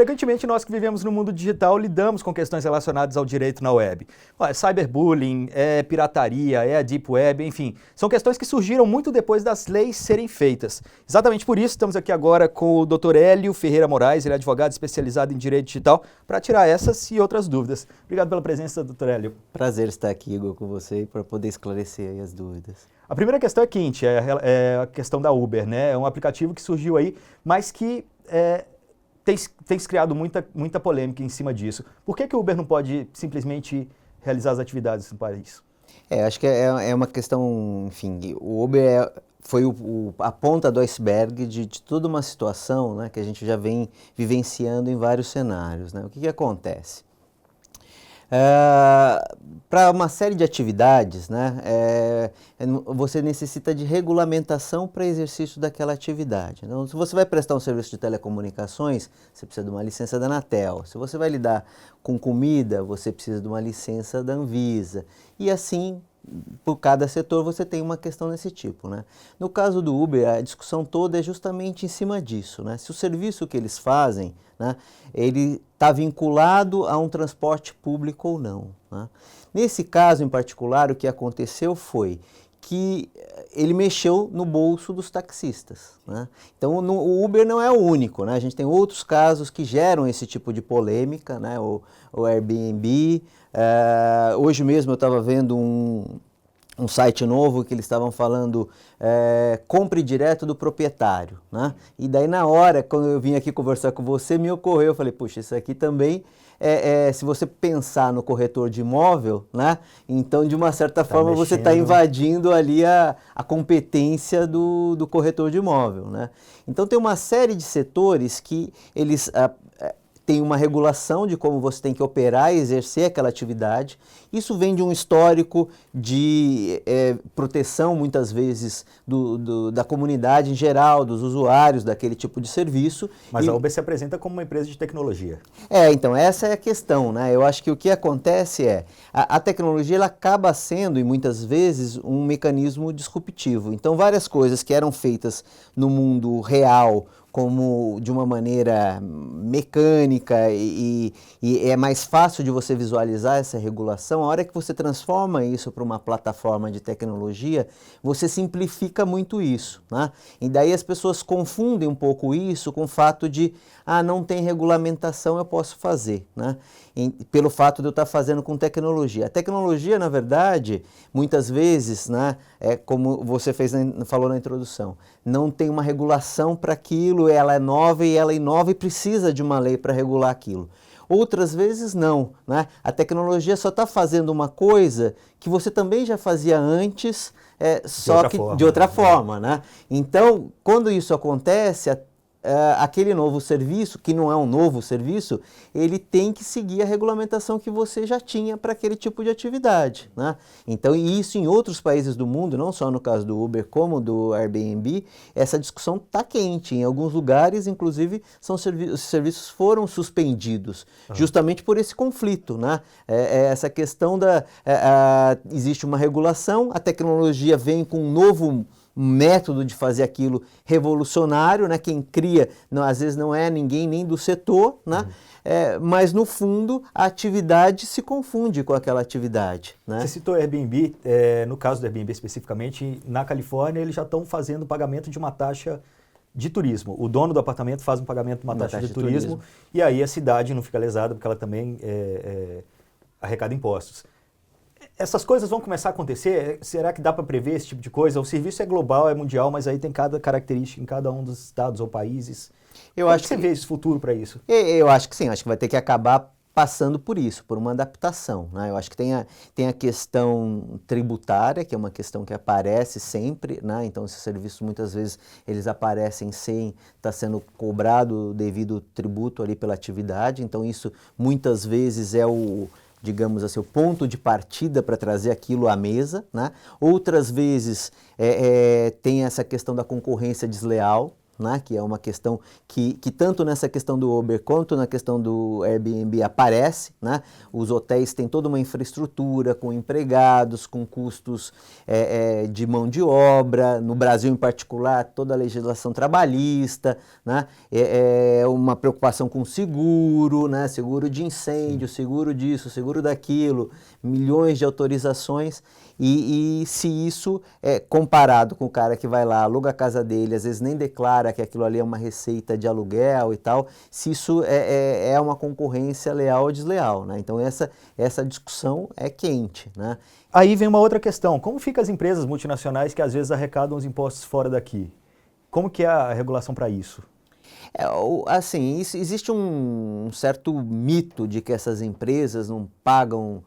Frequentemente, nós que vivemos no mundo digital lidamos com questões relacionadas ao direito na web. É cyberbullying, é pirataria, é a deep web, enfim. São questões que surgiram muito depois das leis serem feitas. Exatamente por isso, estamos aqui agora com o Dr. Hélio Ferreira Moraes, ele é advogado especializado em direito digital, para tirar essas e outras dúvidas. Obrigado pela presença, Dr. Hélio. Prazer estar aqui, Igor, com você para poder esclarecer aí as dúvidas. A primeira questão é quente, é a questão da Uber, né? É um aplicativo que surgiu aí, mas que tem se criado muita polêmica em cima disso. Por que o Uber não pode simplesmente realizar as atividades no país? Acho que é uma questão, enfim, o Uber foi a ponta do iceberg de toda uma situação, né, que a gente já vem vivenciando em vários cenários, né? O que acontece? Para uma série de atividades, né, você necessita de regulamentação para exercício daquela atividade. Então, se você vai prestar um serviço de telecomunicações, você precisa de uma licença da Anatel. Se você vai lidar com comida, você precisa de uma licença da Anvisa. E assim, por cada setor, você tem uma questão desse tipo, né? No caso do Uber, a discussão toda é justamente em cima disso, né? Se o serviço que eles fazem, né, ele está vinculado a um transporte público ou não, né? Nesse caso em particular, o que aconteceu foi que ele mexeu no bolso dos taxistas, né? Então, o Uber não é o único, né? A gente tem outros casos que geram esse tipo de polêmica, né? O Airbnb. Hoje mesmo eu estava vendo um site novo que eles estavam falando compre direto do proprietário, né? E daí na hora, quando eu vim aqui conversar com você, me ocorreu, eu falei, puxa, isso aqui também se você pensar no corretor de imóvel, né? Então de uma certa forma você está invadindo ali a competência do corretor de imóvel, né? Então tem uma série de setores que eles tem uma regulação de como você tem que operar e exercer aquela atividade. Isso vem de um histórico de proteção, muitas vezes, da comunidade em geral, dos usuários daquele tipo de serviço. Mas a Uber se apresenta como uma empresa de tecnologia. Então essa é a questão, né? Eu acho que o que acontece a tecnologia ela acaba sendo, e muitas vezes, um mecanismo disruptivo. Então várias coisas que eram feitas no mundo real, como de uma maneira mecânica e é mais fácil de você visualizar essa regulação, a hora que você transforma isso para uma plataforma de tecnologia, você simplifica muito isso, né? E daí as pessoas confundem um pouco isso com o fato de, não tem regulamentação, eu posso fazer, né? Pelo fato de eu estar fazendo com tecnologia. A tecnologia, na verdade, muitas vezes, né, como você falou na introdução, não tem uma regulação para aquilo, ela é nova e ela inova e precisa de uma lei para regular aquilo. Outras vezes não, né? A tecnologia só está fazendo uma coisa que você também já fazia antes, só que de outra forma, né? Então, quando isso acontece, aquele novo serviço, que não é um novo serviço, ele tem que seguir a regulamentação que você já tinha para aquele tipo de atividade, né? Então, e isso em outros países do mundo, não só no caso do Uber como do Airbnb, essa discussão está quente. Em alguns lugares, inclusive, os serviços foram suspendidos, justamente por esse conflito, né? Essa questão existe uma regulação, a tecnologia vem com um novo método de fazer aquilo revolucionário, né? Quem cria, às vezes não é ninguém nem do setor, né? Mas no fundo a atividade se confunde com aquela atividade, né? Você citou Airbnb, no caso do Airbnb especificamente, na Califórnia eles já estão fazendo o pagamento de uma taxa de turismo. O dono do apartamento faz um pagamento de uma taxa de turismo e aí a cidade não fica lesada porque ela também arrecada impostos. Essas coisas vão começar a acontecer? Será que dá para prever esse tipo de coisa? O serviço é global, é mundial, mas aí tem cada característica em cada um dos estados ou países. Como você vê esse futuro para isso? Eu acho que sim, acho que vai ter que acabar passando por isso, por uma adaptação, né? Eu acho que tem a questão tributária, que é uma questão que aparece sempre, né? Então esses serviços muitas vezes eles aparecem sem estar sendo cobrado o devido tributo ali pela atividade, então isso muitas vezes digamos assim, o ponto de partida para trazer aquilo à mesa, né? Outras vezes tem essa questão da concorrência desleal, né, que é uma questão que tanto nessa questão do Uber quanto na questão do Airbnb aparece, né? Os hotéis têm toda uma infraestrutura com empregados, com custos de mão de obra, no Brasil em particular toda a legislação trabalhista, né? Uma preocupação com seguro, né? Seguro de incêndio, seguro disso, seguro daquilo, milhões de autorizações. E se isso é comparado com o cara que vai lá, aluga a casa dele, às vezes nem declara que aquilo ali é uma receita de aluguel e tal, se isso é uma concorrência leal ou desleal, né? Então essa discussão é quente, né? Aí vem uma outra questão, como ficam as empresas multinacionais que às vezes arrecadam os impostos fora daqui? Como que é a regulação para isso? Assim, existe um certo mito de que essas empresas não pagam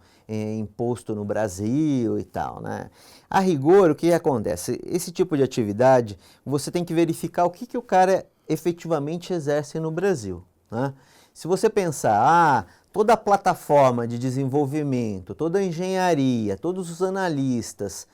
imposto no Brasil e tal, né? A rigor, o que acontece? Esse tipo de atividade, você tem que verificar o que o cara efetivamente exerce no Brasil, né? Se você pensar, toda a plataforma de desenvolvimento, toda a engenharia, todos os analistas,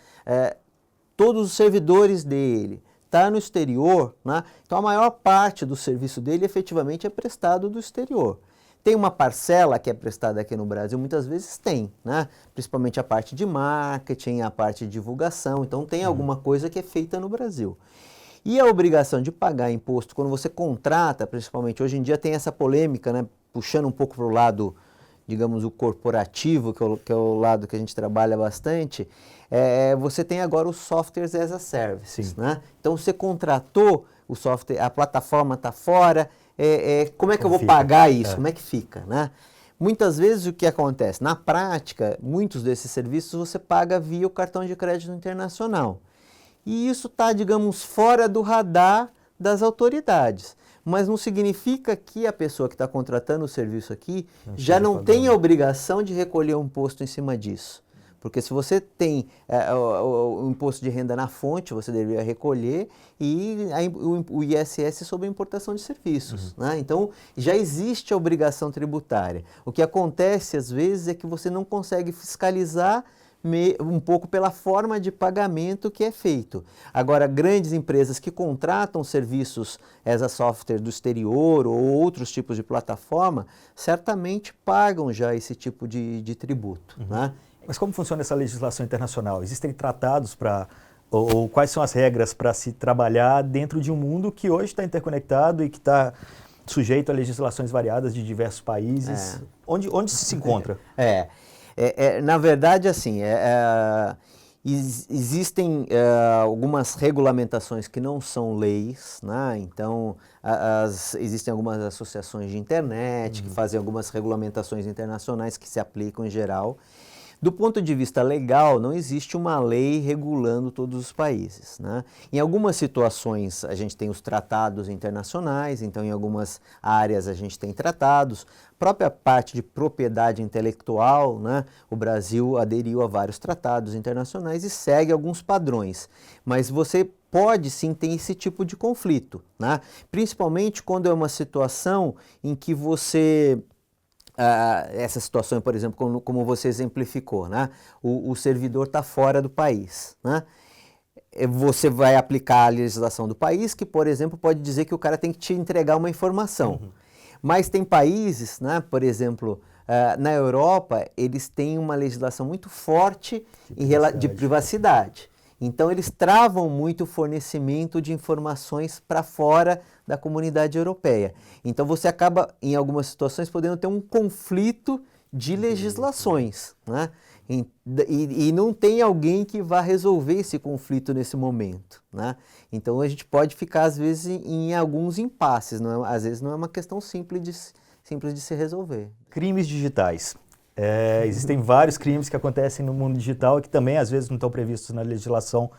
todos os servidores dele, está no exterior, né? Então a maior parte do serviço dele efetivamente é prestado do exterior. Tem uma parcela que é prestada aqui no Brasil? Muitas vezes tem, né? Principalmente a parte de marketing, a parte de divulgação, então tem alguma coisa que é feita no Brasil. E a obrigação de pagar imposto quando você contrata, principalmente hoje em dia tem essa polêmica, né? Puxando um pouco para o lado, digamos, o corporativo, que é o lado que a gente trabalha bastante, você tem agora os softwares as a service, né? Então você contratou o software, a plataforma está fora, como é que eu vou pagar isso? Como é que fica, né? Muitas vezes o que acontece? Na prática, muitos desses serviços você paga via o cartão de crédito internacional. E isso está, digamos, fora do radar das autoridades. Mas não significa que a pessoa que está contratando o serviço aqui já não tem a obrigação de recolher um imposto em cima disso. Porque se você tem o imposto de renda na fonte, você deveria recolher e o ISS sobre a importação de serviços, né? Então, já existe a obrigação tributária. O que acontece, às vezes, é que você não consegue fiscalizar um pouco pela forma de pagamento que é feito. Agora, grandes empresas que contratam serviços as a software do exterior ou outros tipos de plataforma, certamente pagam já esse tipo de tributo, né? Mas como funciona essa legislação internacional? Existem tratados para, ou quais são as regras para se trabalhar dentro de um mundo que hoje está interconectado e que está sujeito a legislações variadas de diversos países? Onde se encontra? Na verdade, assim, existem algumas regulamentações que não são leis, né? Então, existem algumas associações de internet que fazem algumas regulamentações internacionais que se aplicam em geral. Do ponto de vista legal, não existe uma lei regulando todos os países, né? Em algumas situações a gente tem os tratados internacionais, então em algumas áreas a gente tem tratados. A própria parte de propriedade intelectual, né? O Brasil aderiu a vários tratados internacionais e segue alguns padrões, mas você pode sim ter esse tipo de conflito, né? Principalmente quando é uma situação em que você... essa situação, por exemplo, como você exemplificou, né? O servidor está fora do país, né? Você vai aplicar a legislação do país que, por exemplo, pode dizer que o cara tem que te entregar uma informação. Mas tem países, né? Por exemplo, na Europa, eles têm uma legislação muito forte de privacidade. Então, eles travam muito o fornecimento de informações para fora da comunidade europeia. Então, você acaba, em algumas situações, podendo ter um conflito de legislações, né? E não tem alguém que vá resolver esse conflito nesse momento, né? Então, a gente pode ficar, às vezes, em alguns impasses. Às vezes, não é uma questão simples de se resolver. Crimes digitais. Existem vários crimes que acontecem no mundo digital e que também às vezes não estão previstos na legislação,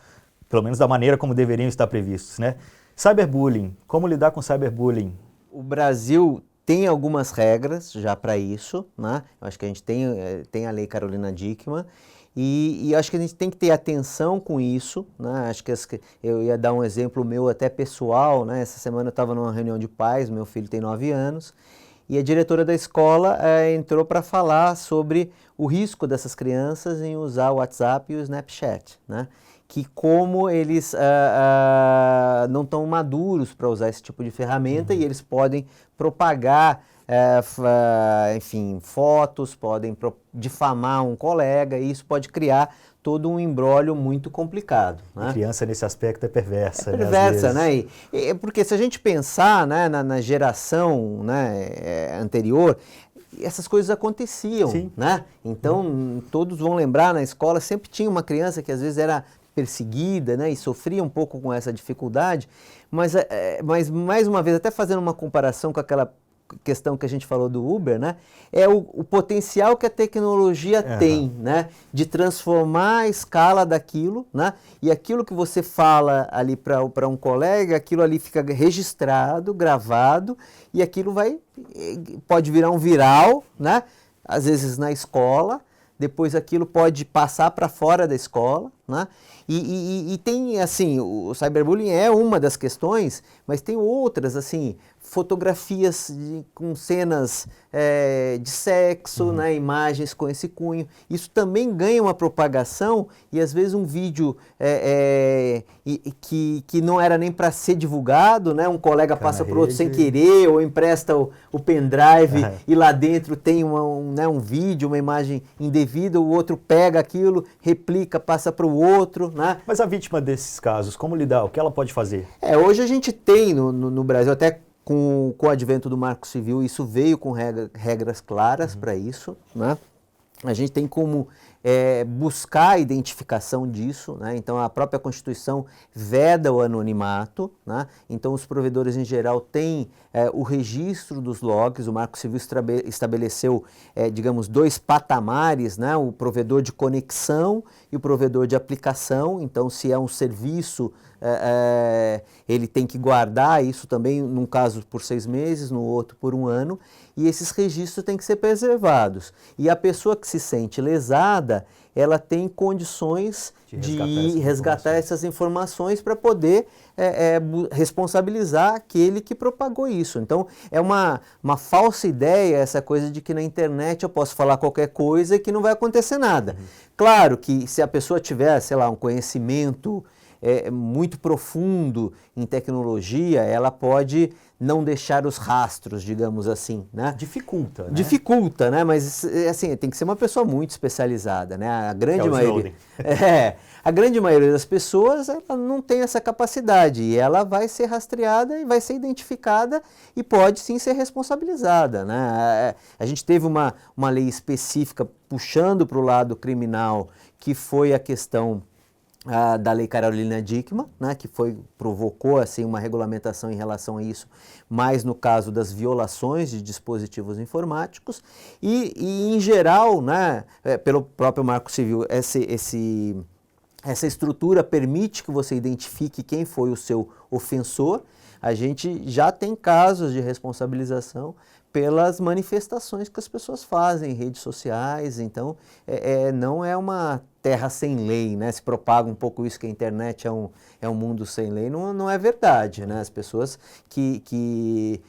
pelo menos da maneira como deveriam estar previstos, né? Cyberbullying, como lidar com cyberbullying? O Brasil tem algumas regras já para isso, né? Eu acho que a gente tem a Lei Carolina Dickmann e acho que a gente tem que ter atenção com isso, né? Acho que eu ia dar um exemplo meu até pessoal, né? Essa semana eu estava numa reunião de pais, meu filho tem 9 anos, e a diretora da escola entrou para falar sobre o risco dessas crianças em usar o WhatsApp e o Snapchat, né? que como eles não estão maduros para usar esse tipo de ferramenta e eles podem propagar, enfim, fotos, podem difamar um colega e isso pode criar todo um imbróglio muito complicado. A criança nesse aspecto é perversa. É perversa, né? Porque se a gente pensar, né, na geração, né, anterior, essas coisas aconteciam, Sim. né? Então, todos vão lembrar, na escola sempre tinha uma criança que às vezes era perseguida, né, e sofria um pouco com essa dificuldade, mas mais uma vez, até fazendo uma comparação com aquela questão que a gente falou do Uber, né, é o potencial que a tecnologia tem, né, de transformar a escala daquilo, né, e aquilo que você fala ali para um colega, aquilo ali fica registrado, gravado, e aquilo pode virar um viral, né, às vezes na escola, depois aquilo pode passar para fora da escola, né? E tem, assim, o cyberbullying é uma das questões, mas tem outras, assim, fotografias com cenas de sexo, né? Imagens com esse cunho. Isso também ganha uma propagação e, às vezes, um vídeo que não era nem para ser divulgado, né? Um colega passa para o outro sem querer ou empresta o pendrive e lá dentro tem um vídeo, uma imagem indevida, o outro pega aquilo, replica, passa para o outro, né? Mas a vítima desses casos, como lidar? O que ela pode fazer? Hoje a gente tem no Brasil, até com o advento do Marco Civil, isso veio com regras claras para isso, né? A gente tem como buscar a identificação disso, né? Então a própria Constituição veda o anonimato, né? Então os provedores em geral têm o registro dos logs, o Marco Civil estabeleceu, digamos, 2 patamares, né? O provedor de conexão e o provedor de aplicação. Então se é um serviço, ele tem que guardar isso também, num caso por 6 meses, no outro por 1 ano, e esses registros têm que ser preservados. E a pessoa que se sente lesada, ela tem condições de resgatar essas informações para poder responsabilizar aquele que propagou isso. Então, é uma falsa ideia essa coisa de que na internet eu posso falar qualquer coisa e que não vai acontecer nada. Claro que se a pessoa tiver, sei lá, um conhecimento muito profundo em tecnologia, ela pode não deixar os rastros, digamos assim, né? Dificulta, né? Dificulta, né? Mas, assim, tem que ser uma pessoa muito especializada, né? A grande maioria das pessoas, ela não tem essa capacidade e ela vai ser rastreada e vai ser identificada e pode sim ser responsabilizada, né? A gente teve uma lei específica puxando para o lado criminal, que foi a questão da Lei Carolina Dickmann, né, que provocou assim, uma regulamentação em relação a isso, mais no caso das violações de dispositivos informáticos e em geral, né, pelo próprio Marco Civil, essa estrutura permite que você identifique quem foi o seu ofensor. A gente já tem casos de responsabilização pelas manifestações que as pessoas fazem em redes sociais, então não é uma terra sem lei, né? Se propaga um pouco isso que a internet é um mundo sem lei, não é verdade, né? As pessoas que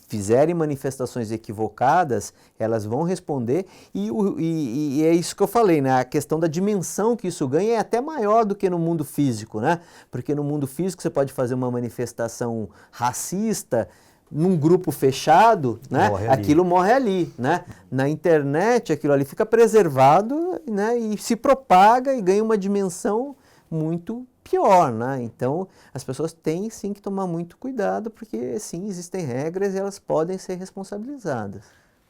fizerem manifestações equivocadas, elas vão responder e é isso que eu falei, né? A questão da dimensão que isso ganha é até maior do que no mundo físico, né? Porque no mundo físico você pode fazer uma manifestação racista num grupo fechado, né? Aquilo morre ali, né? Na internet aquilo ali fica preservado, né? E se propaga e ganha uma dimensão muito pior, né? Então as pessoas têm sim que tomar muito cuidado porque sim, existem regras e elas podem ser responsabilizadas.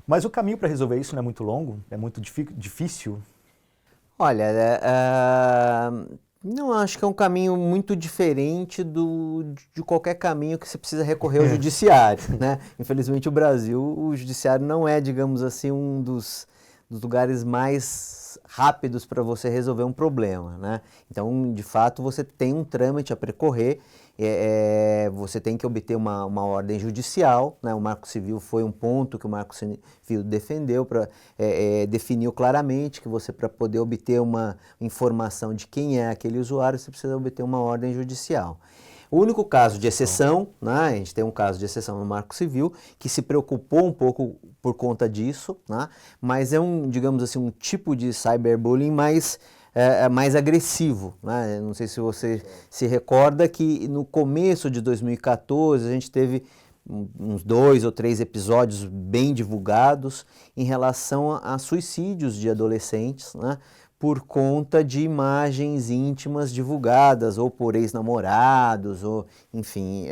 Mas o caminho para resolver isso não é muito longo? É muito difícil? Olha, não acho que é um caminho muito diferente de qualquer caminho que você precisa recorrer ao judiciário, né? Infelizmente, o judiciário não é, digamos assim, um dos lugares mais rápidos para você resolver um problema, né? Então, de fato, você tem um trâmite a percorrer, você tem que obter uma ordem judicial, né? O Marco Civil foi um ponto que o Marco Civil defendeu, definiu claramente que você, para poder obter uma informação de quem é aquele usuário, você precisa obter uma ordem judicial. O único caso de exceção, né? A gente tem um caso de exceção no Marco Civil, que se preocupou um pouco por conta disso, né? Mas é digamos assim, um tipo de cyberbullying mais mais agressivo, né? Não sei se você se recorda que no começo de 2014 a gente teve uns 2 ou 3 episódios bem divulgados em relação a suicídios de adolescentes, né? Por conta de imagens íntimas divulgadas, ou por ex-namorados, ou enfim,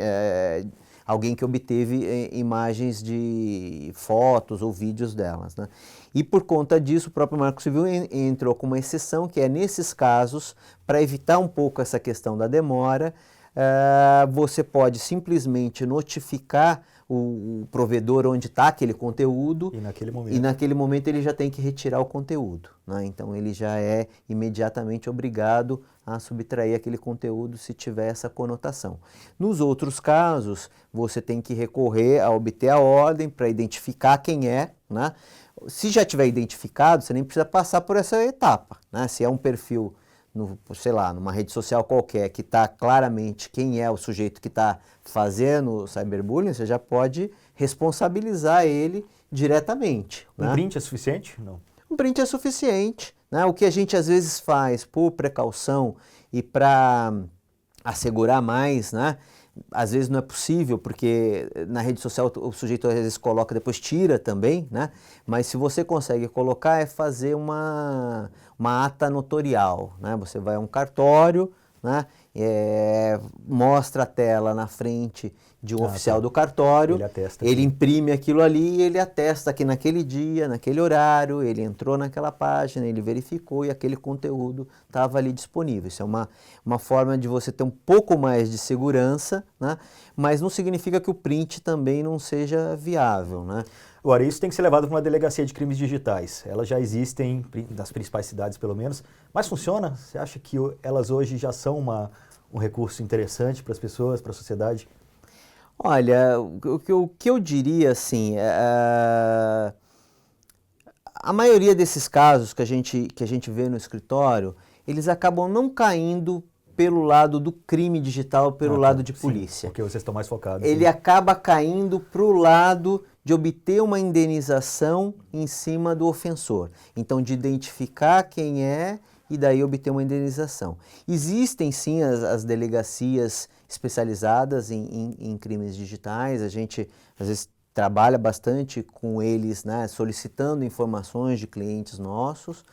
alguém que obteve imagens de fotos ou vídeos delas, né? E por conta disso, o próprio Marco Civil entrou com uma exceção, que é nesses casos, para evitar um pouco essa questão da demora, você pode simplesmente notificar o provedor onde está aquele conteúdo e naquele momento ele já tem que retirar o conteúdo, né? Então ele já é imediatamente obrigado a subtrair aquele conteúdo se tiver essa conotação. Nos outros casos, você tem que recorrer a obter a ordem para identificar quem é, né? Se já tiver identificado, você nem precisa passar por essa etapa, né? Se é um perfil, sei lá, numa rede social qualquer, que está claramente quem é o sujeito que está fazendo o cyberbullying, você já pode responsabilizar ele diretamente. Um print é suficiente? Não. Um print é suficiente, né? O que a gente às vezes faz por precaução e para assegurar mais, né? Às vezes não é possível, porque na rede social o sujeito às vezes coloca, depois tira também, né? Mas se você consegue colocar, é fazer uma ata notorial, né? Você vai a um cartório, né? Mostra a tela na frente de um oficial do cartório, ele imprime aquilo ali e ele atesta que naquele dia, naquele horário, ele entrou naquela página, ele verificou e aquele conteúdo estava ali disponível. Isso é uma forma de você ter um pouco mais de segurança, né? Mas não significa que o print também não seja viável, né? Agora, isso tem que ser levado para uma delegacia de crimes digitais. Elas já existem, nas principais cidades pelo menos, mas funciona? Você acha que elas hoje já são um recurso interessante para as pessoas, para a sociedade? Olha, o que eu diria assim, a maioria desses casos que a gente vê no escritório, eles acabam não caindo pelo lado do crime digital, pelo lado de polícia. Porque vocês estão mais focados. Ele acaba caindo para o lado de obter uma indenização em cima do ofensor. Então, de identificar quem é e daí obter uma indenização. Existem sim as delegacias especializadas em crimes digitais, a gente às vezes trabalha bastante com eles, né, solicitando informações de clientes nossos,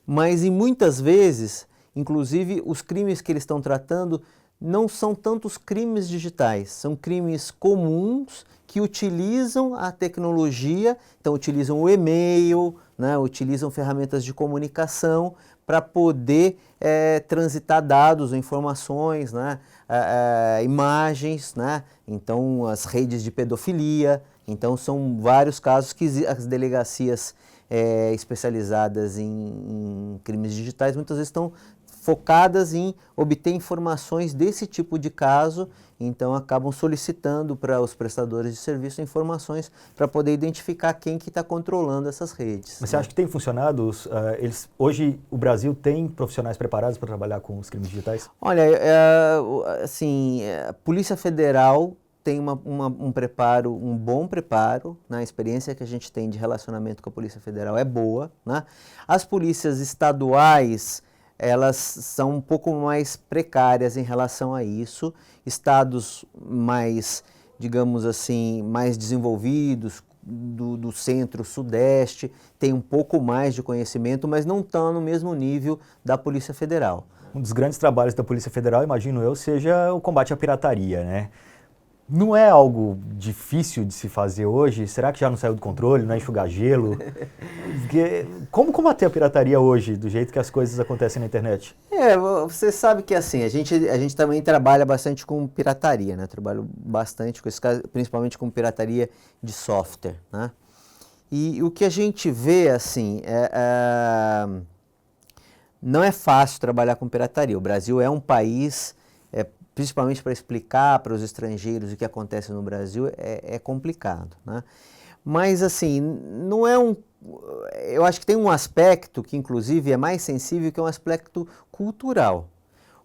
mas em muitas vezes, inclusive os crimes que eles estão tratando não são tantos crimes digitais, são crimes comuns que utilizam a tecnologia, então utilizam o e-mail, né, utilizam ferramentas de comunicação para poder transitar dados, informações, né, imagens, né, então as redes de pedofilia. Então são vários casos que as delegacias especializadas em crimes digitais muitas vezes estão focadas em obter informações desse tipo de caso, então acabam solicitando para os prestadores de serviço informações para poder identificar quem que está controlando essas redes. Mas você acha que tem funcionado? Hoje o Brasil tem profissionais preparados para trabalhar com os crimes digitais? Olha, assim, a Polícia Federal tem um preparo, um bom preparo, né? A experiência que a gente tem de relacionamento com a Polícia Federal é boa, né? As polícias estaduais, elas são um pouco mais precárias em relação a isso. Estados mais, digamos assim, mais desenvolvidos, do centro-sudeste, têm um pouco mais de conhecimento, mas não estão no mesmo nível da Polícia Federal. Um dos grandes trabalhos da Polícia Federal, imagino eu, seja o combate à pirataria, né? Não é algo difícil de se fazer hoje? Será que já não saiu do controle, não é enxugar gelo? Como combater a pirataria hoje, do jeito que as coisas acontecem na internet? Você sabe que assim, a gente também trabalha bastante com pirataria, né? Trabalho bastante com esse caso, principalmente com pirataria de software, né? E o que a gente vê, assim, não é fácil trabalhar com pirataria. O Brasil é um país... principalmente para explicar para os estrangeiros o que acontece no Brasil, é complicado, né? Mas, assim, não é eu acho que tem um aspecto que, inclusive, é mais sensível, que é um aspecto cultural.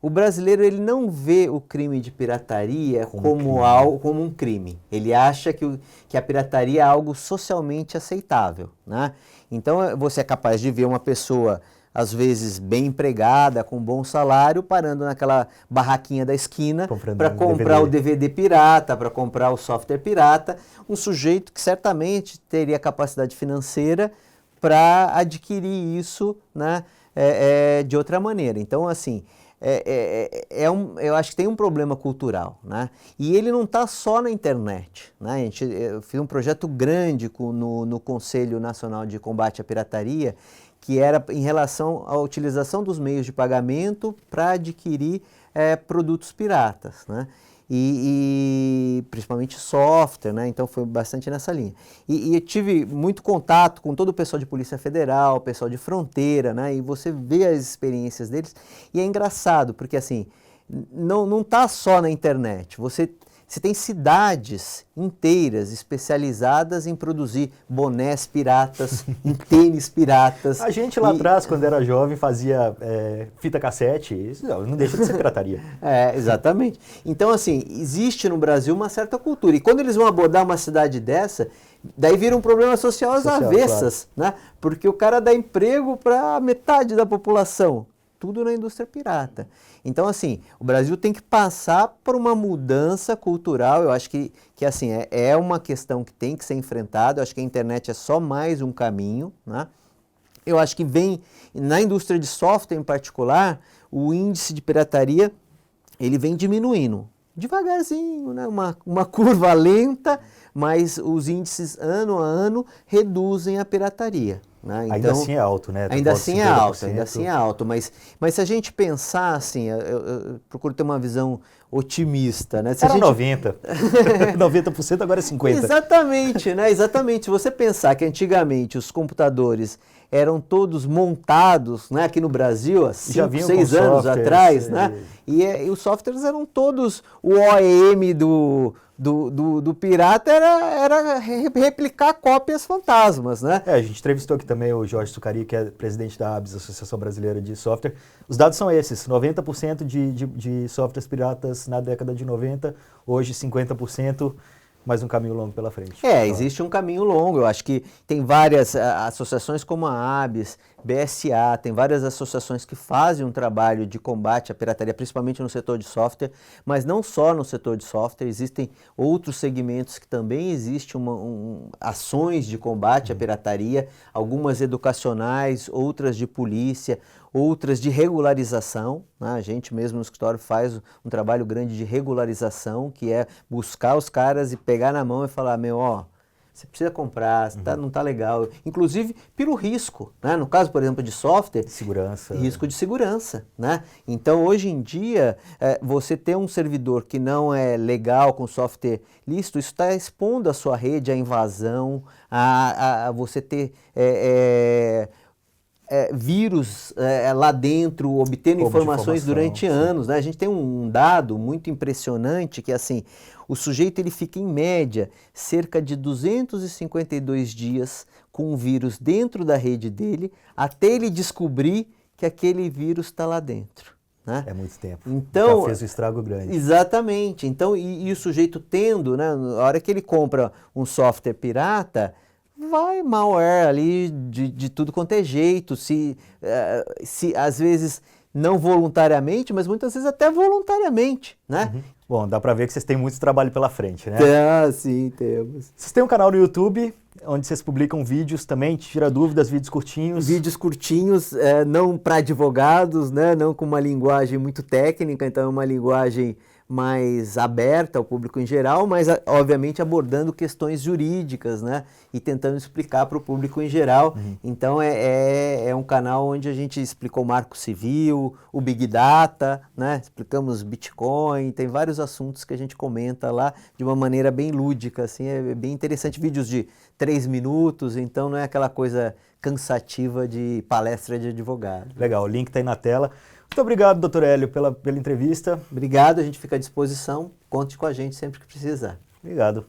O brasileiro, ele não vê o crime de pirataria como um crime. Ele acha que a pirataria é algo socialmente aceitável, né? Então, você é capaz de ver uma pessoa às vezes bem empregada, com bom salário, parando naquela barraquinha da esquina para comprar o DVD pirata, para comprar o software pirata, um sujeito que certamente teria capacidade financeira para adquirir isso, né, de outra maneira. Então, assim, eu acho que tem um problema cultural, né? E ele não está só na internet, né? Eu fiz um projeto grande no Conselho Nacional de Combate à Pirataria, que era em relação à utilização dos meios de pagamento para adquirir produtos piratas, né? E principalmente software, né? Então foi bastante nessa linha. E eu tive muito contato com todo o pessoal de Polícia Federal, pessoal de fronteira, né? E você vê as experiências deles e é engraçado, porque assim, não está só na internet, você tem cidades inteiras especializadas em produzir bonés piratas, em tênis piratas. A gente lá atrás, quando era jovem, fazia fita cassete, isso não deixa de ser pirataria. Exatamente. Então, assim, existe no Brasil uma certa cultura. E quando eles vão abordar uma cidade dessa, daí vira um problema social às avessas, claro, né? Porque o cara dá emprego para metade da população. Tudo na indústria pirata. Então, assim, o Brasil tem que passar por uma mudança cultural. Eu acho que assim, é uma questão que tem que ser enfrentada. Eu acho que a internet é só mais um caminho, né? Eu acho que na indústria de software em particular, o índice de pirataria, ele vem diminuindo. Devagarzinho, né? Uma curva lenta, mas os índices ano a ano reduzem a pirataria. Né? Então, ainda assim é alto, né? Ainda assim é alto, mas se a gente pensar assim, eu procuro ter uma visão otimista, né? Era 90%, 90% agora é 50%. Exatamente, né? Exatamente. Se você pensar que antigamente os computadores eram todos montados, né, aqui no Brasil, há 5, 6 anos atrás, né? E os softwares eram todos, o OEM do pirata era replicar cópias fantasmas, né? A gente entrevistou aqui também o Jorge Sucari, que é presidente da ABS, Associação Brasileira de Software. Os dados são esses, 90% de softwares piratas na década de 90, hoje 50%, mais um caminho longo pela frente. Existe um caminho longo. Eu acho que tem várias associações como a ABS, BSA, tem várias associações que fazem um trabalho de combate à pirataria, principalmente no setor de software, mas não só no setor de software, existem outros segmentos que também existem ações de combate à pirataria, algumas educacionais, outras de polícia, outras de regularização, né? A gente mesmo no escritório faz um trabalho grande de regularização, que é buscar os caras e pegar na mão e falar, você precisa comprar, não está legal. Inclusive pelo risco, né? No caso, por exemplo, de software, risco de segurança, né? Então, hoje em dia, você ter um servidor que não é legal com software lícito, isso está expondo a sua rede à invasão, a você ter vírus lá dentro, obtendo informações durante anos, né? A gente tem um dado muito impressionante que, assim, o sujeito ele fica em média cerca de 252 dias com o vírus dentro da rede dele até ele descobrir que aquele vírus está lá dentro. Né? É muito tempo. Então, já fez um estrago grande. Exatamente. Então, e o sujeito tendo, né, na hora que ele compra um software pirata, vai malware ali de tudo quanto é jeito, se às vezes não voluntariamente, mas muitas vezes até voluntariamente, né? Bom, dá para ver que vocês têm muito trabalho pela frente, né? Sim, temos. Vocês têm um canal no YouTube, onde vocês publicam vídeos também, tira dúvidas, vídeos curtinhos. Vídeos curtinhos, não para advogados, né? Não com uma linguagem muito técnica, então é uma linguagem mais aberta ao público em geral, mas obviamente abordando questões jurídicas, né? E tentando explicar para o público em geral. Então é um canal onde a gente explicou o marco civil, o Big Data, né? Explicamos Bitcoin, tem vários assuntos que a gente comenta lá de uma maneira bem lúdica, assim, é bem interessante. Vídeos de 3 minutos, então não é aquela coisa cansativa de palestra de advogado. Legal, o link está aí na tela. Muito obrigado, doutor Hélio, pela entrevista. Obrigado, a gente fica à disposição. Conte com a gente sempre que precisar. Obrigado.